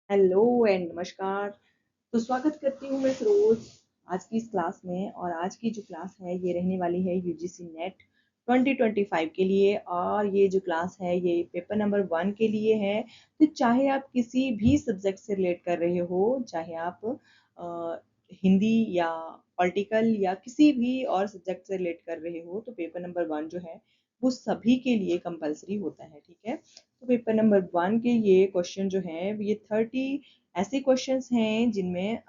Hello and नमस्कार। तो स्वागत करती हूँ मैं फिरोज आज की इस क्लास में। और आज की जो क्लास है ये रहने वाली है यूजीसी नेट 2025 के लिए। और ये जो क्लास है ये पेपर नंबर 1 के लिए है। तो चाहे आप किसी भी सब्जेक्ट से रिलेट कर रहे हो, चाहे आप हिंदी या पॉलिटिकल या किसी भी और सब्जेक्ट से रिलेट कर रहे हो, तो पेपर नंबर 1 जो है वो सभी के लिए कंपलसरी होता है। ठीक है, तो पेपर नंबर 1 के ये क्वेश्चन जो हैं ये 30 ऐसे क्वेश्चंस हैं जिनमें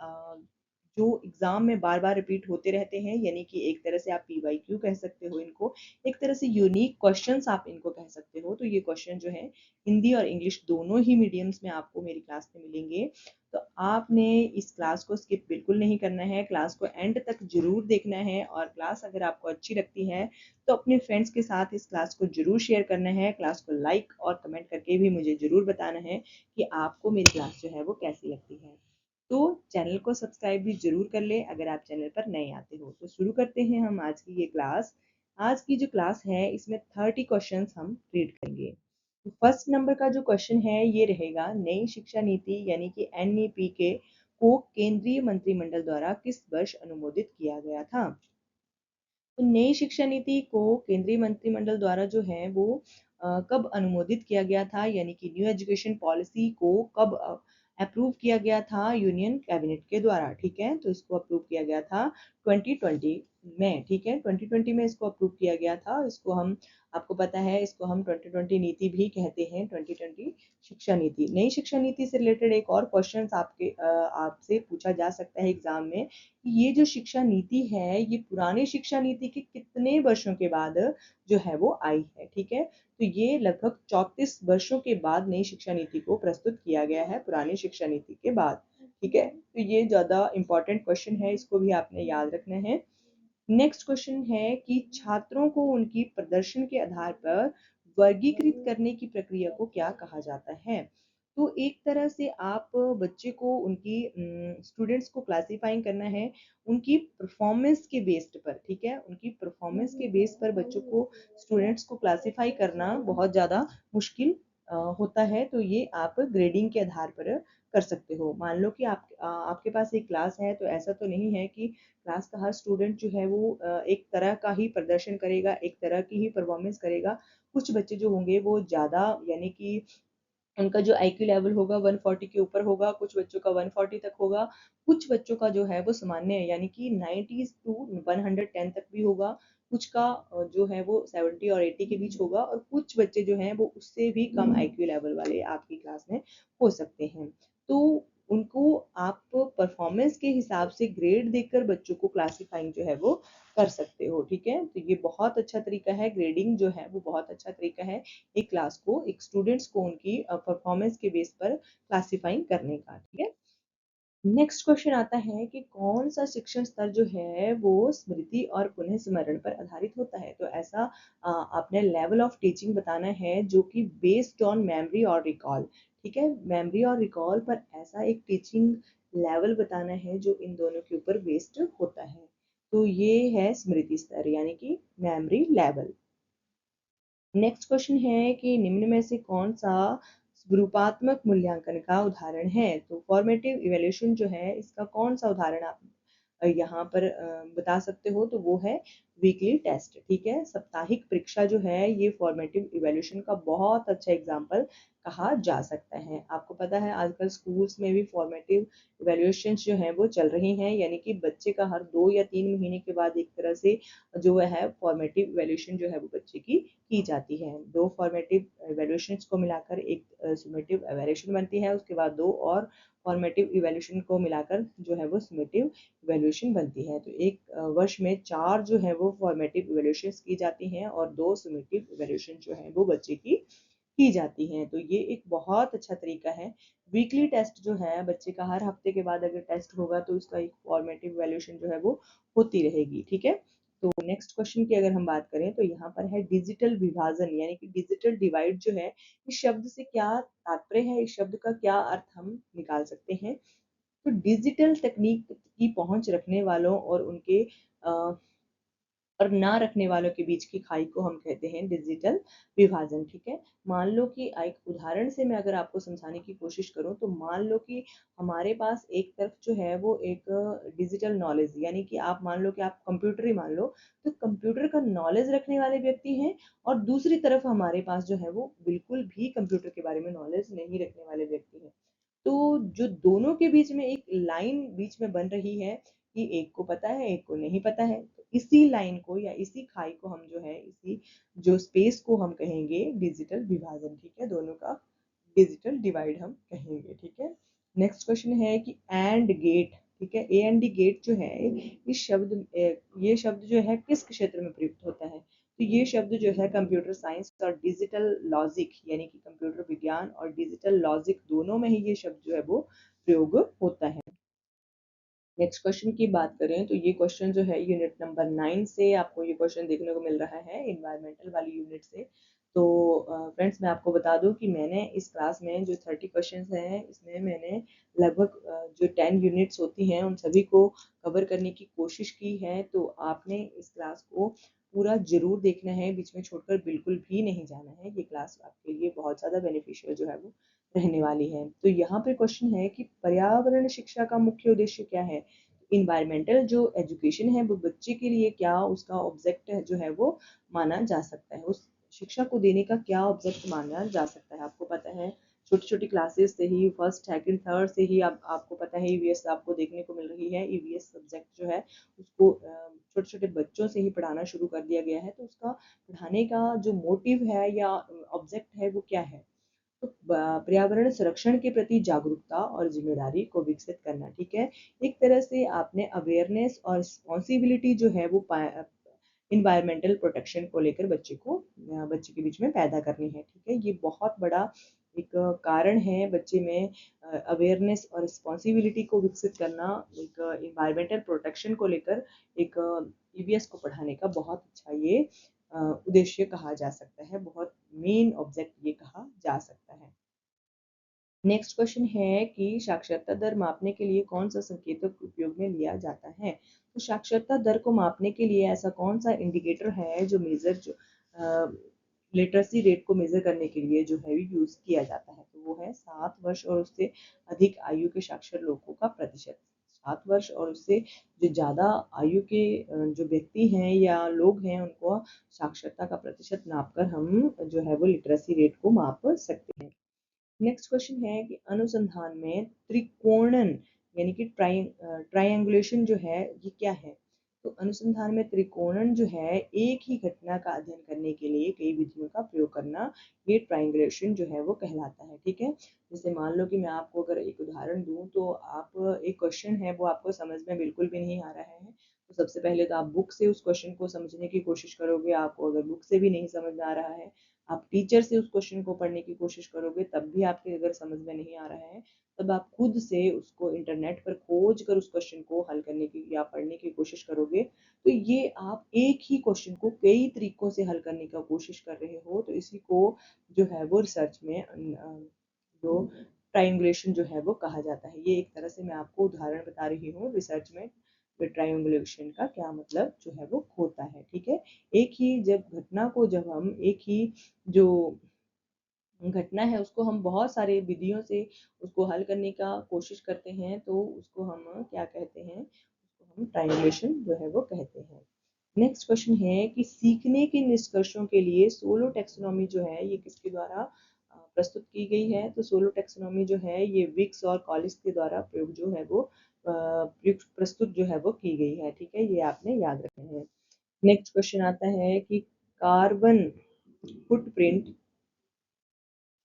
जो एग्जाम में बार बार रिपीट होते रहते हैं, यानी कि एक तरह से आप पीवाईक्यू कह सकते हो इनको, एक तरह से यूनिक क्वेश्चंस आप इनको कह सकते हो। तो ये क्वेश्चन जो है हिंदी और इंग्लिश दोनों ही मीडियम्स में आपको मेरी क्लास में मिलेंगे। तो आपने इस क्लास को स्किप बिल्कुल नहीं करना है, क्लास को एंड तक जरूर देखना है। और क्लास अगर आपको अच्छी लगती है तो अपने फ्रेंड्स के साथ इस क्लास को जरूर शेयर करना है। क्लास को लाइक और कमेंट करके भी मुझे जरूर बताना है कि आपको मेरी क्लास जो है वो कैसी लगती है। तो चैनल को सब्सक्राइब भी जरूर कर ले अगर आप चैनल पर नए आते हो। तो शुरू करते हैं हम आज की ये क्लास। आज की जो क्लास है इसमें 30 क्वेश्चंस हम रीड करेंगे। तो फर्स्ट नंबर का जो क्वेश्चन है ये रहेगा, नई शिक्षा नीति यानी कि एनईपी के को केंद्रीय मंत्रिमंडल द्वारा किस वर्ष अनुमोदित किया गया था। तो नई शिक्षा नीति को केंद्रीय मंत्रिमंडल द्वारा जो है वो कब अनुमोदित किया गया था, यानी कि न्यू एजुकेशन पॉलिसी को कब अप्रूव किया गया था यूनियन कैबिनेट के द्वारा। ठीक है, तो इसको अप्रूव किया गया था 2020 में। ठीक है, 2020 में इसको अप्रूव किया गया था। इसको हम, आपको पता है, इसको हम 2020 नीति भी कहते हैं, 2020 शिक्षा नीति। नई शिक्षा नीति से रिलेटेड एक और क्वेश्चन आपसे पूछा जा सकता है एग्जाम में, ये जो शिक्षा नीति है ये पुरानी शिक्षा नीति के कितने वर्षों के बाद जो है वो आई है। ठीक है, तो ये लगभग 34 वर्षों के बाद नई शिक्षा नीति को प्रस्तुत किया गया है, पुरानी शिक्षा नीति के बाद। ठीक है, तो ये ज्यादा इंपॉर्टेंट क्वेश्चन है, इसको भी आपने याद रखना है। नेक्स्ट क्वेश्चन है कि छात्रों को उनकी प्रदर्शन के आधार पर वर्गीकृत करने की प्रक्रिया को क्या कहा जाता है। तो एक तरह से आप बच्चे को उनकी स्टूडेंट्स को क्लासीफाइंग करना है उनकी परफॉर्मेंस के बेस्ड पर। ठीक है, उनकी परफॉर्मेंस के बेस पर बच्चों को, स्टूडेंट्स को क्लासीफाई करना बहुत ज़्यादा मुश्किल होता है। तो ये आप ग्रेडिंग के आधार पर कर सकते हो। मान लो कि आपके पास एक क्लास है, तो ऐसा तो नहीं है कि क्लास का हर स्टूडेंट जो है वो एक तरह का ही प्रदर्शन करेगा, एक तरह की ही परफॉर्मेंस करेगा। कुछ बच्चे जो होंगे वो ज़्यादा, यानी कि उनका जो आईक्यू लेवल होगा 140 के ऊपर होगा, कुछ बच्चों का 140 तक होगा, कुछ बच्चों का जो है वो सामान्य है, यानी कि 90 टू 110 तक भी होगा, कुछ का जो है वो 70 और 80 के बीच होगा, और कुछ बच्चे जो हैं वो उससे भी कम आईक्यू लेवल वाले आपकी क्लास में हो सकते हैं। तो उनको आप परफॉर्मेंस के हिसाब से ग्रेड देकर बच्चों को क्लासिफाइंग जो है वो कर सकते हो। ठीक है, तो ये बहुत अच्छा तरीका है, ग्रेडिंग जो है वो बहुत अच्छा तरीका है एक क्लास को, एक स्टूडेंट्स को उनकी परफॉर्मेंस के बेस पर क्लासिफाइंग करने का। ठीक है, नेक्स्ट क्वेश्चन आता है कि कौन सा शिक्षण स्तर जो है वो स्मृति और पुनः स्मरण पर आधारित होता है। तो ऐसा आपने लेवल ऑफ टीचिंग बताना है जो कि बेस्ड ऑन मेमोरी और रिकॉल। ठीक है, मेमोरी और रिकॉल पर ऐसा एक टीचिंग लेवल बताना है जो इन दोनों के ऊपर बेस्ड होता है। तो ये है स्मृति स्तर यानी कि मेमोरी लेवल। नेक्स्ट क्वेश्चन है कि निम्न में से कौन सा रूपात्मक मूल्यांकन का उदाहरण है। तो फॉर्मेटिव इवैल्यूएशन जो है इसका कौन सा उदाहरण आप यहाँ पर बता सकते हो। तो वो है वीकली टेस्ट। ठीक है, साप्ताहिक परीक्षा जो है ये फॉर्मेटिव इवैल्यूएशन का बहुत अच्छा एग्जाम्पल कहा जा सकता है। आपको पता है आजकल स्कूल्स में भी फॉर्मेटिव इवैल्यूएशन जो है वो चल रही हैं, यानी कि बच्चे का हर 2 या 3 महीने के बाद एक तरह से जो है फॉर्मेटिव इवैल्यूएशन जो है वो बच्चे की जाती है। दो फॉर्मेटिव इवैल्यूएशंस को मिलाकर एक समेटिव इवैल्यूएशन बनती है, उसके बाद दो और फॉर्मेटिव इवैल्यूएशन को मिलाकर जो है वो समेटिव इवैल्यूएशन बनती है। तो एक वर्ष में 4 जो है वो फॉर्मेटिव इवैल्यूएशंस की जाती हैं और 2 समेटिव इवैल्यूएशन जो है वो बच्चे की जाती हैं। तो ये एक बहुत अच्छा तरीका है। वीकली टेस्ट जो है बच्चे का हर हफ्ते के बाद अगर टेस्ट होगा तो उसका एक फॉर्मेटिव इवैल्यूएशन जो है वो होती रहेगी। ठीक है, तो नेक्स्ट क्वेश्चन की अगर हम बात करें तो यहाँ पर है डिजिटल विभाजन, यानी कि डिजिटल डिवाइड जो है, इस शब्द से क्या तात्पर्य है, इस शब्द का क्या अर्थ हम निकाल सकते हैं। तो डिजिटल तकनीक की पहुंच रखने वालों और उनके और ना रखने वालों के बीच की खाई को हम कहते हैं डिजिटल विभाजन। ठीक है, मान लो कि एक उदाहरण से मैं अगर आपको समझाने की कोशिश करूं तो मान लो कि हमारे पास एक तरफ जो है वो एक डिजिटल नॉलेज, यानी कि आप मान लो कि आप कंप्यूटर ही मान लो, तो कंप्यूटर का नॉलेज रखने वाले व्यक्ति हैं, और दूसरी तरफ हमारे पास जो है वो बिल्कुल भी कंप्यूटर के बारे में नॉलेज नहीं रखने वाले व्यक्ति हैं। तो जो दोनों के बीच में एक लाइन बीच में बन रही है कि एक को पता है एक को नहीं पता है, तो इसी लाइन को या इसी खाई को हम जो है, इसी जो स्पेस को हम कहेंगे डिजिटल विभाजन। ठीक है, दोनों का डिजिटल डिवाइड हम कहेंगे। ठीक है, नेक्स्ट क्वेश्चन है कि एंड गेट। ठीक है, ए एंड डी गेट जो है, ये शब्द जो है किस क्षेत्र में प्रयुक्त होता है? तो ये शब्द जो है कंप्यूटर साइंस और डिजिटल लॉजिक, यानी कि कंप्यूटर विज्ञान और डिजिटल लॉजिक दोनों में ही ये शब्द जो है वो प्रयोग होता है। नेक्स्ट क्वेश्चन की बात करें तो ये क्वेश्चन जो है यूनिट नंबर 9 से आपको ये क्वेश्चन देखने को मिल रहा है, इन्वायरमेंटल वाली यूनिट से। तो फ्रेंड्स मैं आपको बता दूं कि मैंने इस क्लास में जो 30 क्वेश्चंस हैं, इसमें मैंने लगभग जो 10 यूनिट्स होती हैं उन सभी को कवर करने की कोशिश की है। तो आपने इस क्लास को पूरा जरूर देखना है, बीच में छोड़कर बिल्कुल भी नहीं जाना है। ये क्लास आपके लिए बहुत ज़्यादा बेनिफिशियल जो है वो रहने वाली है। तो यहाँ पे क्वेश्चन है कि पर्यावरण शिक्षा का मुख्य उद्देश्य क्या है? इन्वायरमेंटल जो एजुकेशन है वो बच्चे के लिए क्या उसका ऑब्जेक्ट जो है वो माना जा सकता है, उस शिक्षा को देने का क्या ऑब्जेक्ट माना जा सकता है? आपको पता है छोटी छोटी क्लासेस से ही, फर्स्ट सेकंड थर्ड से ही आपको पता है ईवीएस आपको देखने को मिल रही है। ईवीएस सब्जेक्ट जो है उसको छोटे छोटे बच्चों से ही पढ़ाना शुरू कर दिया गया है। तो उसका पढ़ाने का जो मोटिव है या ऑब्जेक्ट है वो क्या है? तो पर्यावरण संरक्षण के प्रति जागरूकता और जिम्मेदारी को विकसित करना। ठीक है, एक तरह से आपने अवेयरनेस और रिस्पॉन्सिबिलिटी जो है वो इन्वायरमेंटल प्रोटेक्शन को लेकर बच्चे के बीच में पैदा करनी है। ठीक है, ये बहुत बड़ा एक कारण है बच्चे में अवेयरनेस और रिस्पॉन्सिबिलिटी को विकसित करना। एक इन्वायरमेंटल प्रोटेक्शन को लेकर एक ईवीएस को पढ़ाने का बहुत अच्छा ये उद्देश्य कहा जा सकता है, बहुत मेन ऑब्जेक्ट ये कहा जा सकता है। नेक्स्ट क्वेश्चन है कि साक्षरता दर मापने के लिए कौन सा संकेतक उपयोग में लिया जाता है? तो साक्षरता दर को मापने के लिए ऐसा कौन सा इंडिकेटर है जो लिटरेसी रेट को मेजर करने के लिए जो है यूज किया जाता है? तो वो है 7 वर्ष और उससे अधिक आयु के साक्षर लोगों का प्रतिशत। 7 वर्ष और उससे जो ज्यादा आयु के जो व्यक्ति हैं या लोग हैं उनको साक्षरता का प्रतिशत नापकर हम जो है वो लिटरेसी रेट को माप सकते हैं। नेक्स्ट क्वेश्चन है कि अनुसंधान में त्रिकोणन यानी कि ट्रायंगुलेशन जो है ये क्या है? तो अनुसंधान में त्रिकोणन जो है एक ही घटना का अध्ययन करने के लिए कई विधियों का प्रयोग करना, ये ट्रायंगुलेशन जो है वो कहलाता है। ठीक है, जैसे मान लो कि मैं आपको अगर एक उदाहरण दूं तो आप एक क्वेश्चन है वो आपको समझ में बिल्कुल भी नहीं आ रहा है, तो सबसे पहले तो आप बुक से उस क्वेश्चन को समझने की कोशिश करोगे। आपको अगर बुक से भी नहीं समझ में आ रहा है, आप टीचर से उस क्वेश्चन को पढ़ने की कोशिश करोगे, तब भी आपके अगर समझ में नहीं आ रहा है, तब आप खुद से उसको इंटरनेट पर खोज कर उस क्वेश्चन को हल करने की या पढ़ने की कोशिश करोगे। तो ये आप एक ही क्वेश्चन को कई तरीकों से हल करने का कोशिश कर रहे हो, तो इसी को जो है वो रिसर्च में जो ट्रायंगुलेशन जो है वो कहा जाता है। ये एक तरह से मैं आपको उदाहरण बता रही हूँ रिसर्च में ट्रायंगुलेशन का क्या मतलब जो है वो होता है। ठीक है, एक ही जब घटना को जब हम एक ही जो घटना है उसको हम बहुत सारे विधियों से उसको हल करने का कोशिश करते हैं, तो उसको हम क्या कहते हैं? उसको हम ट्रायंगुलेशन जो है वो कहते हैं। नेक्स्ट क्वेश्चन है कि सीखने के निष्कर्षों के लिए सोलो टेक्सोनॉमी जो है ये किसके द्वारा प्रस्तुत की गई है? तो सोलो टेक्सोनॉमी जो है ये विक्स और कॉलिस के द्वारा प्रयोग जो है वो प्रस्तुत जो है वो की गई है। ठीक है, ये आपने याद रखना है। नेक्स्ट क्वेश्चन आता है कि कार्बन फुटप्रिंट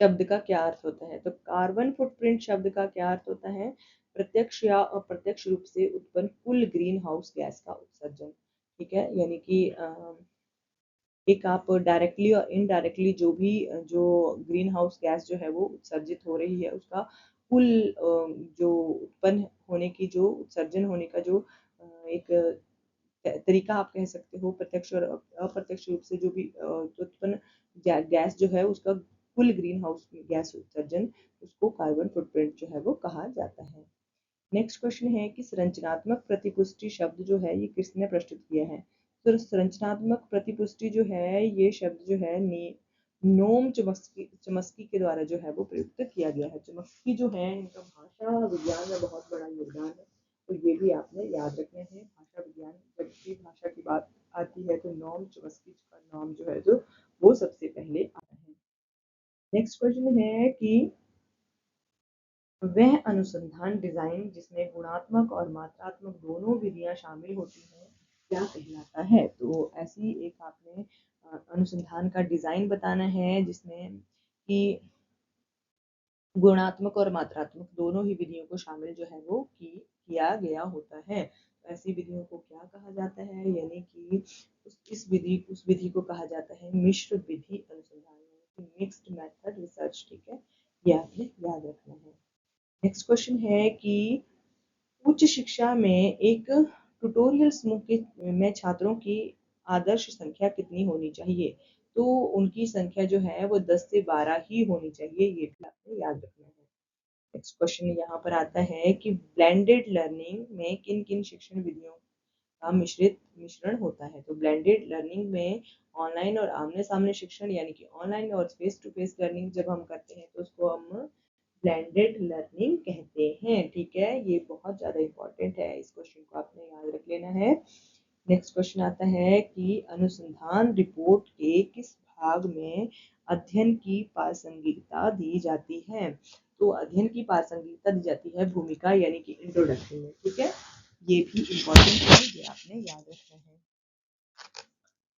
शब्द का क्या अर्थ होता है? तो कार्बन फुटप्रिंट शब्द का क्या अर्थ होता है? प्रत्यक्ष या अप्रत्यक्ष रूप से उत्पन्न कुल ग्रीन हाउस गैस का उत्सर्जन। ठीक है, यानी कि एक आप डायरेक्टली और इनडायरेक्टली जो भी जो ग्रीन हाउस गैस जो है वो उत्सर्जित हो रही है उसका कुल जो उत्पन्न होने की जो उत्सर्जन होने का जो एक तरीका आप कह सकते हो, प्रत्यक्ष और अप्रत्यक्ष रूप से जो भी उत्पन्न गैस जो है उसका कुल ग्रीन हाउस गैस उत्सर्जन, उसको कार्बन फुटप्रिंट जो है वो कहा जाता है। नेक्स्ट क्वेश्चन है कि संरचनात्मक प्रतिपुष्टि शब्द जो है ये किसने प्रस्तुत किया है? तो संरचनात्मक प्रतिपुष्टि जो है ये शब्द जो है नोम चमस्की के द्वारा जो है वो प्रयुक्त किया गया है। चमस्की जो है इनका भाषा विज्ञान में बहुत बड़ा योगदान है, तो ये भी आपने याद रखना है। भाषा विज्ञान जब भी भाषा की बात आती है तो नोम चमस्की का नाम जो है जो वो सबसे पहले आता है। नेक्स्ट क्वेश्चन है कि वह अनुसंधान डिजाइन जिसमें गुणात्मक और मात्रात्मक दोनों विधियां शामिल होती हैं क्या कहलाता है। तो ऐसी एक आपने अनुसंधान का डिजाइन बताना है जिसमें कि गुणात्मक और मात्रात्मक दोनों ही विधियों को शामिल जो है वो किया गया होता है। तो ऐसी विधियों को क्या कहा जाता है, यानी कि उस विधि को कहा जाता है मिश्र विधि अनुसंधान, मिक्स्ड मेथड रिसर्च। ठीक है, ये आपने याद रखना है। नेक्स्ट क्वेश्चन है कि उच्च शिक्षा में एक ट्यूटोरियल समूह के में छात्रों की आदर्श संख्या कितनी होनी चाहिए। तो उनकी संख्या जो है वो 10 से 12 ही होनी चाहिए, ये भी आपने याद रखना है। नेक्स्ट क्वेश्चन यहाँ पर आता है कि ब्लेंडेड लर्निंग में किन किन शिक्षण विधियों का मिश्रण होता है। तो ब्लेंडेड लर्निंग में ऑनलाइन और आमने सामने शिक्षण, यानी कि ऑनलाइन और फेस टू फेस लर्निंग जब हम करते हैं तो उसको हम ब्लेंडेड लर्निंग कहते हैं। ठीक है, ये बहुत ज़्यादा इंपॉर्टेंट है, इस क्वेश्चन को आपने याद रख लेना है। नेक्स्ट क्वेश्चन आता है कि अनुसंधान रिपोर्ट के किस भाग में अध्ययन की प्रासंगिकता दी जाती है। तो अध्ययन की प्रासंगिकता दी जाती है भूमिका यानी कि इंट्रोडक्शन में। ठीक है, ये भी इम्पोर्टेंट है, ये आपने याद रखना है।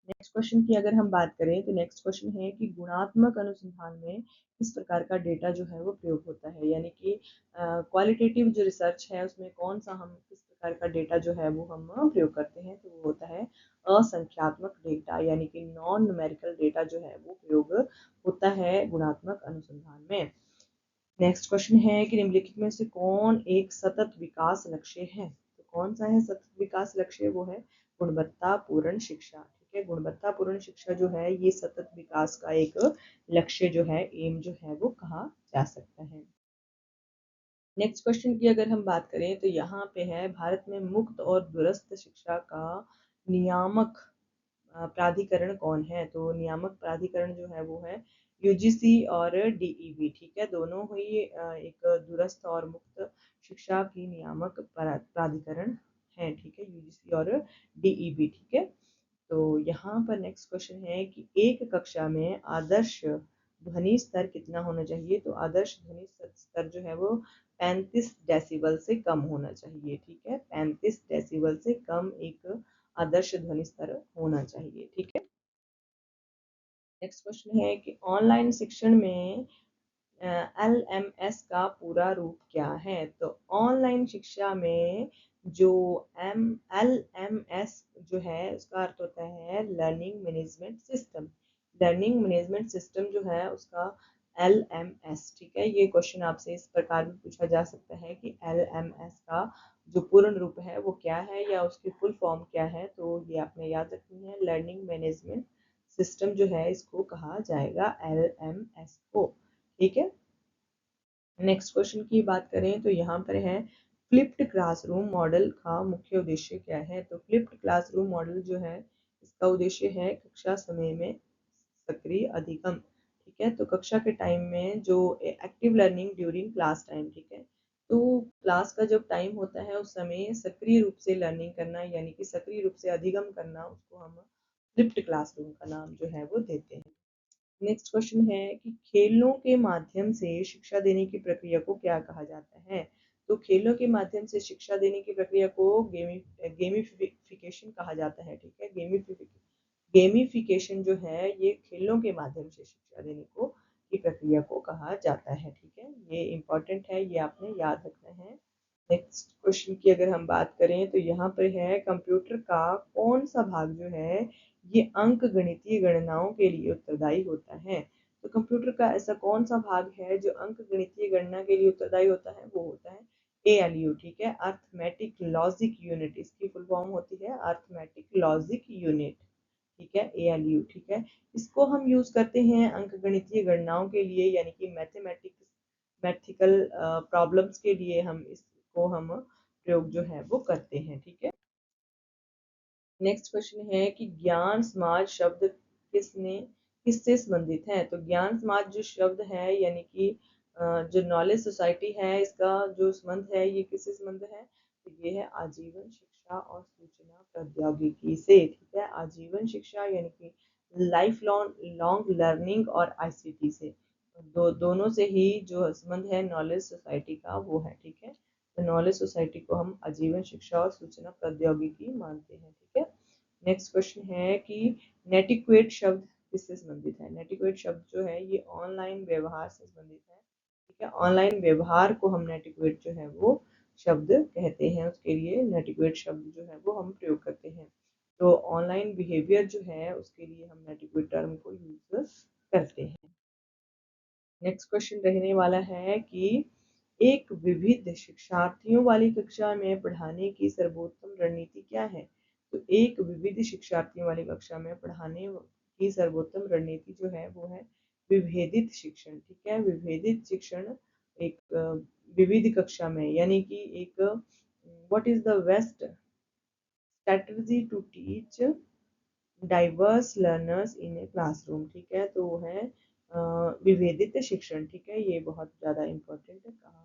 नेक्स्ट क्वेश्चन की अगर हम बात करें तो नेक्स्ट क्वेश्चन है कि गुणात्मक अनुसंधान में किस प्रकार का डेटा जो है वो प्रयोग होता है, यानी कि क्वालिटेटिव जो रिसर्च है उसमें कौन सा हम किस प्रकार का डेटा जो है वो हम प्रयोग करते हैं। तो वो होता है असंख्यात्मक डेटा, यानी कि नॉन न्यूमेरिकल डेटा जो है वो प्रयोग होता है गुणात्मक अनुसंधान में। नेक्स्ट क्वेश्चन है कि निम्नलिखित में से कौन एक सतत विकास लक्ष्य है। तो कौन सा है सतत विकास लक्ष्य, वो है गुणवत्तापूर्ण शिक्षा। ठीक है, गुणवत्तापूर्ण शिक्षा जो है ये सतत विकास का एक लक्ष्य जो है, एम जो है वो कहा जा सकता है। नेक्स्ट क्वेश्चन की अगर हम बात करें तो यहाँ पे है भारत में मुक्त और दूरस्थ शिक्षा का नियामक प्राधिकरण कौन है। तो नियामक प्राधिकरण जो है वो है यूजीसी और डीईवी। ठीक है, दोनों ही एक दूरस्थ और मुक्त शिक्षा की नियामक प्राधिकरण है। ठीक है, यूजीसी और डीईवी। ठीक है, तो यहाँ पर नेक्स्ट क्वेश्चन है कि एक कक्षा में आदर्श ध्वनि स्तर कितना होना चाहिए। तो आदर्श ध्वनि स्तर जो है वो 35 डेसिबल से कम होना चाहिए। ठीक है, 35 डेसिबल से कम एक आदर्श ध्वनि स्तर होना चाहिए। ठीक है, नेक्स्ट क्वेश्चन है कि ऑनलाइन शिक्षण में LMS का पूरा रूप क्या है। तो ऑनलाइन शिक्षा में जो LMS जो है उसका अर्थ होता है learning management system. Learning management system जो है उसका LMS। ठीक है, ये क्वेश्चन आपसे इस प्रकार भी पूछा जा सकता है कि LMS का जो पूर्ण रूप है वो क्या है या उसकी फुल फॉर्म क्या है। तो ये आपने याद रखनी है, लर्निंग मैनेजमेंट सिस्टम जो है इसको कहा जाएगा LMS को। ठीक है, नेक्स्ट क्वेश्चन की बात करें तो यहाँ पर है फ्लिप्ड क्लासरूम मॉडल का मुख्य उद्देश्य क्या है। तो फ्लिप्ड क्लासरूम मॉडल जो है इसका उद्देश्य है कक्षा समय में सक्रिय अधिगम। ठीक है, तो कक्षा के टाइम में जो active learning during class time. ठीक है, तो क्लास का जब टाइम होता है उस समय सक्रिय रूप से लर्निंग करना, यानी कि सक्रिय रूप से अधिगम करना, उसको हम फ्लिप्ड क्लासरूम का नाम जो है वो देते हैं। नेक्स्ट क्वेश्चन है कि खेलों के माध्यम से शिक्षा देने की प्रक्रिया को क्या कहा जाता है। तो खेलों के माध्यम से शिक्षा देने की प्रक्रिया को गेमिफिकेशन कहा जाता है। ठीक है, गेमिफिकेशन जो है ये खेलों के माध्यम से शिक्षा देने को की प्रक्रिया को कहा जाता है। ठीक है, ये इंपॉर्टेंट है, ये आपने याद रखना है। नेक्स्ट क्वेश्चन की अगर हम बात करें तो यहाँ पर है कंप्यूटर का कौन सा भाग जो है ये अंक गणितीय गणनाओं के लिए उत्तरदायी होता है। तो कंप्यूटर का ऐसा कौन सा भाग है जो अंक गणितीय गणना के लिए उत्तरदायी होता है, वो होता है ALU। ठीक है, अर्थमेटिक लॉजिक यूनिट, इसकी फुल फॉर्म होती है अर्थमेटिक लॉजिक यूनिट। ठीक है, ALU। ठीक है, इसको हम यूज करते हैं अंक गणितीय गणनाओं के लिए, यानी कि मैथमेटिकल प्रॉब्लम्स के लिए हम इसको हम प्रयोग जो है वो करते हैं। ठीक है, नेक्स्ट क्वेश्चन है कि ज्ञान समाज शब्द किससे संबंधित है। तो ज्ञान समाज जो शब्द है यानी कि जो नॉलेज सोसाइटी है इसका जो संबंध है ये किससे संबंध है, तो ये है आजीवन शिक्षा और सूचना प्रौद्योगिकी से। ठीक है, आजीवन शिक्षा यानी कि लाइफ लॉन्ग लर्निंग और आईसीटी से, दोनों से ही जो संबंध है नॉलेज सोसाइटी का वो है। ठीक है, तो नॉलेज सोसाइटी को हम आजीवन शिक्षा और सूचना प्रौद्योगिकी मानते हैं। ठीक है, नेक्स्ट क्वेश्चन है कि नेटिक्वेट शब्द किससे संबंधित है। नेटिक्वेट शब्द जो है ये ऑनलाइन व्यवहार से संबंधित है। ठीक है, ऑनलाइन व्यवहार को हम नेटिक्वेट जो है वो शब्द कहते हैं, उसके लिए नेटिक्वेट शब्द जो है वो हम प्रयोग करते हैं। तो ऑनलाइन बिहेवियर जो है उसके लिए हम नेटिक्वेट टर्म को यूज करते हैं। नेक्स्ट क्वेश्चन रहने वाला है कि एक विविध शिक्षार्थियों वाली कक्षा में पढ़ाने की सर्वोत्तम रणनीति क्या है। तो एक विविध शिक्षार्थियों वाली कक्षा में पढ़ाने की सर्वोत्तम रणनीति जो है वो है विभेदित शिक्षण। ठीक है, विभेदित शिक्षण एक विविध कक्षा में यानी कि एक what is the best strategy to teach diverse learners in a classroom. ठीक है, तो वो है विभेदित शिक्षण। ठीक है, ये बहुत ज़्यादा इम्पोर्टेंट कहा।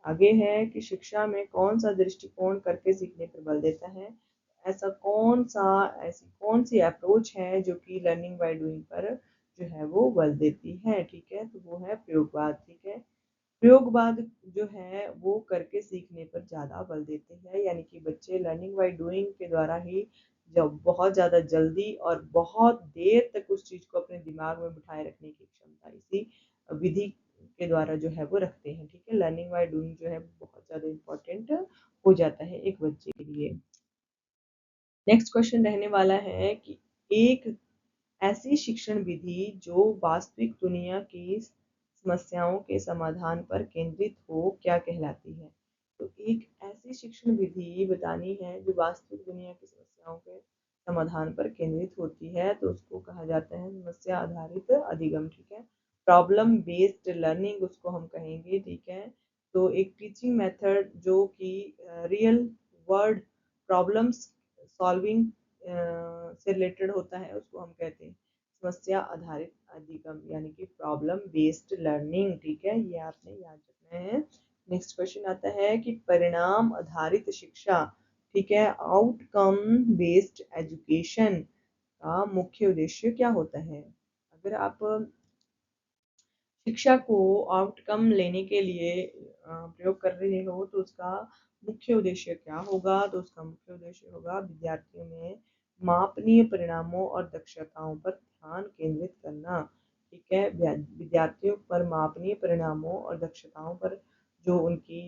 आगे है कि शिक्षा में कौन सा दृष्टिकोण करके सीखने पर बल देता है। ऐसी कौन सी अप्रोच है जो कि लर्निंग बाय डूइंग पर जो है वो बल देती है। ठीक है, तो वो है प्रयोगवाद। ठीक है, प्रयोगवाद जो है वो करके सीखने पर ज़्यादा बल देते हैं, यानी कि बच्चे लर्निंग बाय डूइंग के द्वारा ही जब बहुत ज़्यादा जल्दी और बहुत देर तक उस चीज़ को अपने दिमाग में बिठाए रखने की क्षमता इसी विधि के द्वारा जो है वो रखते हैं। ठीक है, लर्निंग बाय डूइंग जो है बहुत ज़्यादा इम्पोर्टेंट हो जाता है एक बच्चे के लिए। नेक्स्ट क्वेश्चन रहने वाला है कि एक ऐसी शिक्षण विधि जो वास्तविक दुनिया की समस्याओं के समाधान पर केंद्रित हो क्या कहलाती है। तो एक ऐसी शिक्षण विधि बतानी है जो वास्तविक दुनिया की समस्याओं के समाधान पर केंद्रित होती है, तो उसको कहा जाता है समस्या आधारित अधिगम। ठीक है, प्रॉब्लम बेस्ड लर्निंग उसको हम कहेंगे। ठीक है, तो एक टीचिंग मेथड जो कि रियल वर्ल्ड प्रॉब्लम्स सॉल्विंग से रिलेटेड होता है उसको हम कहते हैं समस्या आधारित अधिगम यानी कि प्रॉब्लम बेस्ड लर्निंग। ठीक है, ये आपने याद रखना है। नेक्स्ट क्वेश्चन आता है कि परिणाम आधारित शिक्षा, ठीक है, आउटकम बेस्ड एजुकेशन का मुख्य उद्देश्य क्या होता है। अगर आप शिक्षा को आउटकम लेने के लिए प्रयोग कर रहे हो तो उसका मुख्य उद्देश्य क्या होगा, तो उसका मुख्य उद्देश्य होगा विद्यार्थियों में मापनीय परिणामों और दक्षताओं पर ध्यान केंद्रित करना। ठीक है, विद्यार्थियों पर मापनीय परिणामों और दक्षताओं पर जो उनकी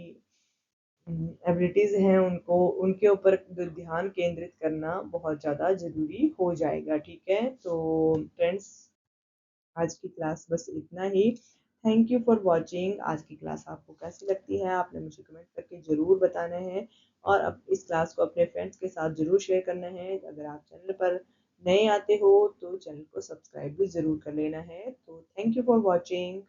एबिलिटीज हैं उनको उनके ऊपर ध्यान केंद्रित करना बहुत ज़्यादा ज़रूरी हो जाएगा। ठीक है, तो फ्रेंड्स आज की क्लास बस इतना ही। Thank you for watching. आज की क्लास आपको कैसी लगती है आपने मुझे कमेंट करके ज़रूर बताना है, और अब इस क्लास को अपने फ्रेंड्स के साथ ज़रूर शेयर करना है। अगर आप चैनल पर नए आते हो तो चैनल को सब्सक्राइब भी ज़रूर कर लेना है। तो थैंक यू फॉर वॉचिंग।